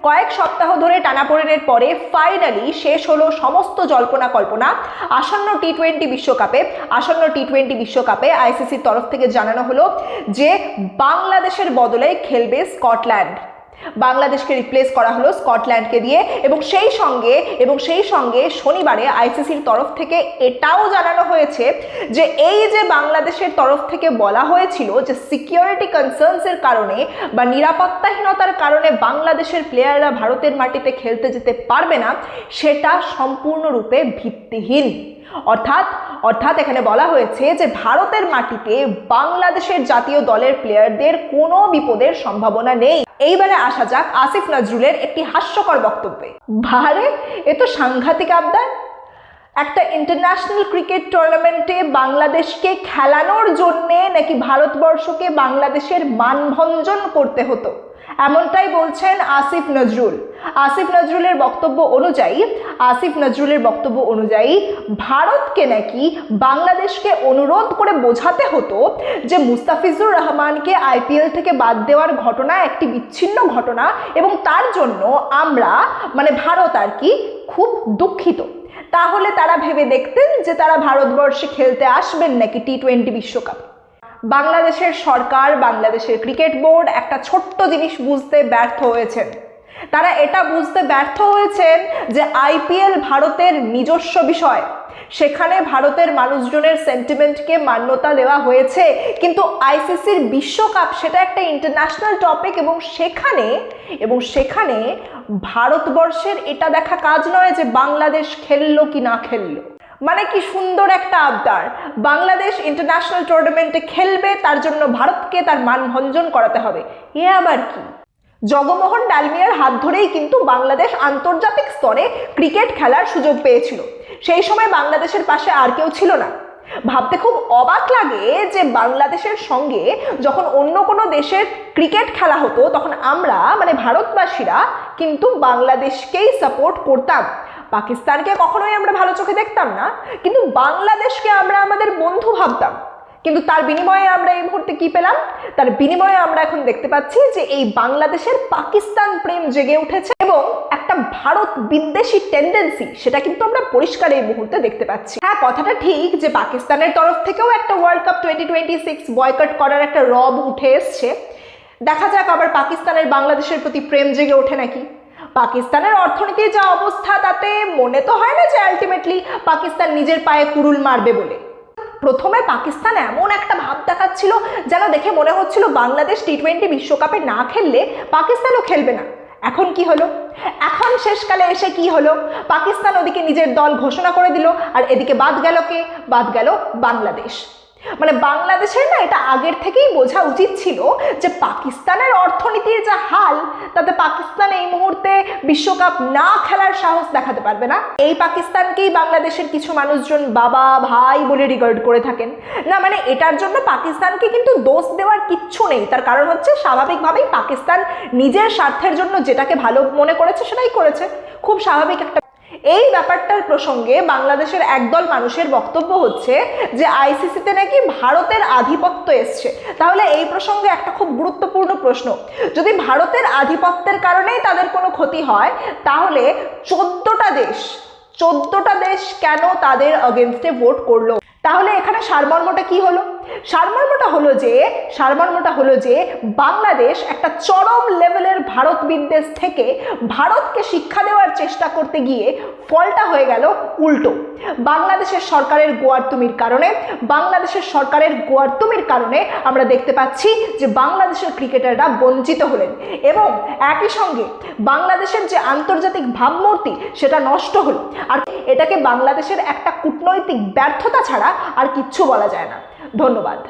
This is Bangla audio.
কয়েক সপ্তাহ ধরে টানাপোড়েনের পরে ফাইনালি শেষ হলো সমস্ত জল্পনা কল্পনা। আসন্ন টি-20 বিশ্বকাপে আইসিসির তরফ থেকে জানানো হলো যে বাংলাদেশের বদলে খেলবে স্কটল্যান্ড। বাংলাদেশকে রিপ্লেস করা হলো স্কটল্যান্ডকে দিয়ে, এবং সেই সঙ্গে শনিবারে আইসিসির তরফ থেকে এটাও জানানো হয়েছে যে এই যে বাংলাদেশের তরফ থেকে বলা হয়েছিল যে সিকিউরিটি কনসার্নসের কারণে বা নিরাপত্তাহীনতার কারণে বাংলাদেশের প্লেয়াররা ভারতের মাটিতে খেলতে যেতে পারবে না, সেটা সম্পূর্ণরূপে ভিত্তিহীন। অর্থাৎ এখানে বলা হয়েছে যে ভারতের মাটিতে বাংলাদেশের জাতীয় দলের প্লেয়ারদের কোনো বিপদের সম্ভাবনা নেই। এইবারে আসা যাক আসিফ নজরুলের একটি হাস্যকর বক্তব্যে। ভারে এ তো সাংঘাতিক আবদার। একটা ইন্টারন্যাশনাল ক্রিকেট টুর্নামেন্টে বাংলাদেশকে খেলানোর জন্যে নাকি ভারতবর্ষকে বাংলাদেশের মানভঞ্জন করতে হতো, এমনটাই বলছেন আসিফ নজরুল। আসিফ নজরুলের বক্তব্য অনুযায়ী ভারতকে নাকি বাংলাদেশকে অনুরোধ করে বোঝাতে হতো যে মুস্তাফিজুর রহমানকে আইপিএল থেকে বাদ দেওয়ার ঘটনা একটি বিচ্ছিন্ন ঘটনা, এবং তার জন্য আমরা ভারত আর কি খুব দুঃখিত। তাহলে তারা ভেবে দেখতেন যে তারা ভারতবর্ষে খেলতে আসবেন নাকি টি-20 বিশ্বকাপ। বাংলাদেশের সরকার, বাংলাদেশের ক্রিকেট বোর্ড একটা ছোট্ট জিনিস বুঝতে ব্যর্থ হয়েছেন। তারা এটা বুঝতে ব্যর্থ হয়েছেন যে আইপিএল ভারতের নিজস্ব বিষয়, সেখানে ভারতের মানুষজনের সেন্টিমেন্টকে মান্যতা দেওয়া হয়েছে, কিন্তু আইসিসির বিশ্বকাপ সেটা একটা ইন্টারন্যাশনাল টপিক, এবং সেখানে ভারতবর্ষের এটা দেখা কাজ নয় যে বাংলাদেশ খেললো কি না খেললো। কি সুন্দর একটা আবদার, বাংলাদেশ ইন্টারন্যাশনাল টুর্নামেন্টে খেলবে, তার জন্য ভারতকে তার মানভঞ্জন করাতে হবে। এ আবার কি? জগমোহন ডালমিয়ার হাত ধরেই কিন্তু বাংলাদেশ আন্তর্জাতিক স্তরে ক্রিকেট খেলার সুযোগ পেয়েছিল। সেই সময় বাংলাদেশের পাশে আর কেউ ছিল না। ভাবতে খুব অবাক লাগে যে বাংলাদেশের সঙ্গে যখন অন্য কোনো দেশের ক্রিকেট খেলা হতো তখন আমরা ভারতবাসীরা কিন্তু বাংলাদেশকেই সাপোর্ট করতাম। পাকিস্তানকে কখনোই আমরা ভালো চোখে দেখতাম না, কিন্তু বাংলাদেশকে আমরা আমাদের বন্ধু ভাবতাম। কিন্তু তার বিনিময়ে আমরা এই মুহূর্তে কি পেলাম? তার বিনিময়ে আমরা এখন দেখতে পাচ্ছি যে এই বাংলাদেশের পাকিস্তান প্রেম জেগে উঠেছে, এবং একটা ভারত বিদ্বেষী টেন্ডেন্সি সেটা কিন্তু আমরা পরিষ্কার এই মুহূর্তে দেখতে পাচ্ছি। হ্যাঁ, কথাটা ঠিক যে পাকিস্তানের তরফ থেকেও একটা ওয়ার্ল্ড কাপ 2026 বয়কট করার একটা রব উঠে এসছে। দেখা যাক আবার পাকিস্তানের বাংলাদেশের প্রতি প্রেম জেগে ওঠে নাকি। পাকিস্তানের অর্থনীতির যা অবস্থা তাতে মনে তো হয় না যে আলটিমেটলি পাকিস্তান নিজের পায়ে কুড়ুল মারবে বলে। প্রথমে পাকিস্তান এমন একটা ভাব দেখাচ্ছিল যেন দেখে মনে হচ্ছিল বাংলাদেশ টি-20 বিশ্বকাপে না খেললে পাকিস্তানও খেলবে না। এখন কি হলো? এখন শেষকালে এসে কি হলো? পাকিস্তান ওদিকে নিজের দল ঘোষণা করে দিল, আর এদিকে বাদ গেল বাংলাদেশ। বাংলাদেশের না এটা আগের থেকেই বোঝা উচিত ছিল যে পাকিস্তানের অর্থনীতির যা হাল, তাতে পাকিস্তান এই মুহূর্তে বিশ্বকাপ না খেলার সাহস দেখাতে পারবে না। এই পাকিস্তানকেই বাংলাদেশের কিছু মানুষজন বাবা ভাই বলে রিগার্ড করে থাকেন না। এটার জন্য পাকিস্তানকে কিন্তু দোষ দেওয়ার কিচ্ছু নেই। তার কারণ হচ্ছে স্বাভাবিকভাবেই পাকিস্তান নিজের স্বার্থের জন্য যেটাকে ভালো মনে করেছে সেটাই করেছে, খুব স্বাভাবিক একটা। এই ব্যাপারটার প্রসঙ্গে বাংলাদেশের একদল মানুষের বক্তব্য হচ্ছে যে আইসিসিতে নাকি ভারতের আধিপত্য এসছে। তাহলে এই প্রসঙ্গে একটা খুব গুরুত্বপূর্ণ প্রশ্ন, যদি ভারতের আধিপত্যের কারণেই তাদের কোনো ক্ষতি হয়, তাহলে 14টা দেশ কেন তাদের এগেইনস্টে ভোট করলো? তাহলে এখানে সারমর্মটা কি হলো? সারমর্মটা হলো যে বাংলাদেশ একটা চরম লেভেলের ভারত বিদ্বেষ থেকে ভারতকে শিক্ষা দেওয়ার চেষ্টা করতে গিয়ে ফলটা হয়ে গেল উল্টো। বাংলাদেশের সরকারের গোয়ার্তুমির কারণে আমরা দেখতে পাচ্ছি যে বাংলাদেশের ক্রিকেটাররা বঞ্চিত হলেন, এবং একই সঙ্গে বাংলাদেশের যে আন্তর্জাতিক ভাবমূর্তি সেটা নষ্ট হলো। আর এটাকে বাংলাদেশের একটা কূটনৈতিক ব্যর্থতা ছাড়া আর কিচ্ছু বলা যায় না। ধন্যবাদ।